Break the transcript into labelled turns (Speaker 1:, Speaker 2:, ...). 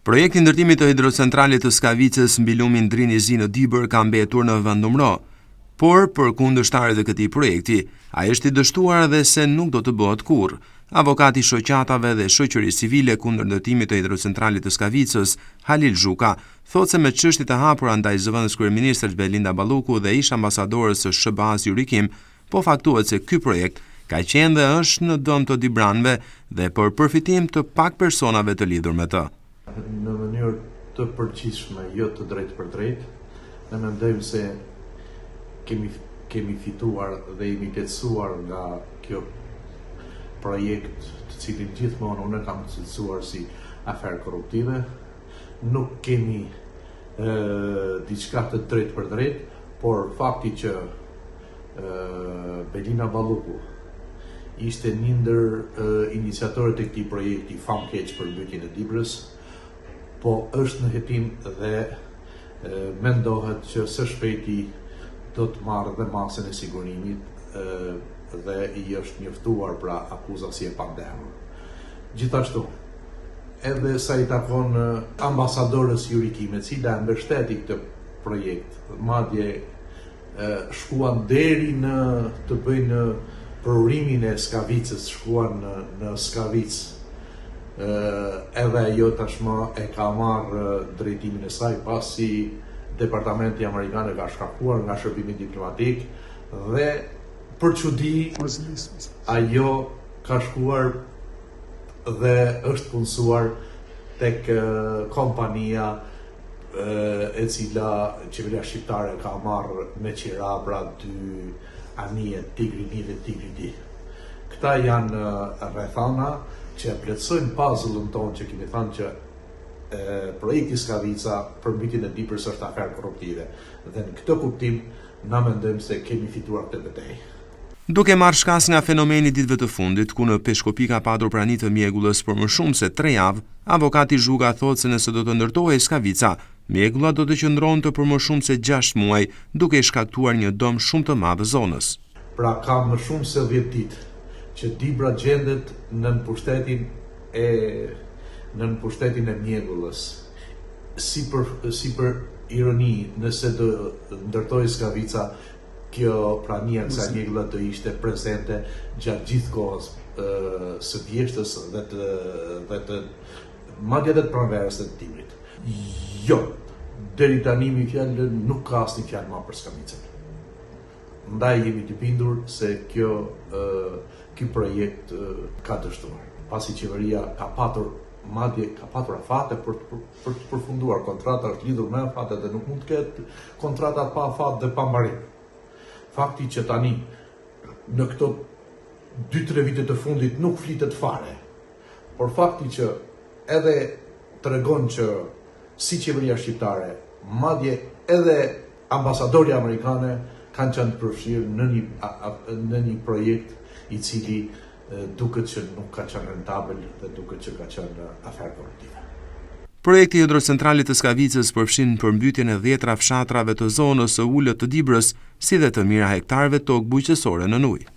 Speaker 1: Projekti i ndërtimit të hidrocentralit të Skavicës mbi lumin Drini-Zi në Dibër ka mbetur në vendnumëro, por për kundërshtarët e këtij projekti, ai është i dështuar dhe se nuk do të bëhet kurrë. Avokati i shoqatave dhe shoqërisë civile kundër ndërtimit të hidrocentralit të Skavicës, Halil Zhuka, thotë se me çështje të hapura ndaj zëvendës kryeministres Belinda Balluku dhe ish ambasadores së SBA-s Yuri Kim, po faktuohet se ky projekt ka qenë dhe është në dëm të dibranëve dhe për përfitim të pak personave të lidhur me të.
Speaker 2: Në mënyrë të përgjithshme, jo të drejtë për drejtë, ne mendojmë se kemi fituar dhe jemi lehtësuar nga kjo projekt, të cilin gjithmonë unë kam cilësuar si aferë korruptive. Nuk kemi diçka të drejtë për drejtë, por fakti që Belinda Balluku ishte një ndër iniciatorët e këtij projekti famkeq për mbytjen e Dibrës, po është në hetim dhe mendohet që së shpejti do të marrë dhe masën e sigurimit dhe i është njoftuar pra akuza si e pandehur. Gjithashtu, edhe sa i takon ambasadorës Yuri Kim, e cila e mbështeti këtë projekt, madje shkuan deri në të bëjnë prurimin e Skavicës, shkuan në Skavicë, edhe ajo tashmë e ka marrë drejtimin e saj pasi Departamenti Amerikan e ka shkarkuar nga shërbimi diplomatik dhe për çudi ajo ka shkuar dhe është punësuar tek kompania e cila qeveria shqiptare ka marrë me qira pra 2 anije Tigri 1 dhe Tigri 2. Këta janë rrethana që e plotësojnë puzzle-ën tonë që kemi thënë që projekti Skavica për mbytjen e Dibrës është aferë korruptive. Dhe në këtë kuptim, na mendojmë se kemi fituar këtë betejë.
Speaker 1: Duke marrë shkas nga fenomeni ditëve të fundit, ku në Peshkopi ka patur prani të mjegullës për më shumë se 3 javë, avokati Zhuka thotë se nëse do të ndërtohej Skavica, mjegulla do të qëndronte për më shumë se 6 muaj, duke shkaktuar një dëm shumë të madh zonës.
Speaker 2: Pra ka më shumë se 10 ditë që Dibra gjendet në pushtetin e mjegullës. Si për ironi, nëse do ndërtoj Skavica, kjo prania kësaj mjegulla do ishte presente gjatë gjithë kohës së vjeshtës dhe madje edhe të pranverës të Dibrit. Jo, deri tani mi fjalë nuk ka asnjë fjalë më për Skavicën. Ndaj jemi të bindur se ky projekt ka dështuar. Pasi qeveria ka patur afate për të përfunduar kontrata, është lidhur me afate dhe nuk mund të ketë kontrata pa afat dhe pa mbarim. Fakti që tani në këto 2-3 vite të fundit nuk flitet fare, por fakti që edhe tregon që si qeveria shqiptare, madje edhe ambasadori amerikane kanë qenë të përfshirë në një projekt i cili duket që nuk ka qenë rentabel dhe duket që ka qenë aferë korruptive.
Speaker 1: Projekti i hidrocentralit të Skavicës përfshin përmbytjen e 10 fshatrave të zonës së ulët të Dibrës, si dhe të mira hektarëve tokë bujqësore nën ujë.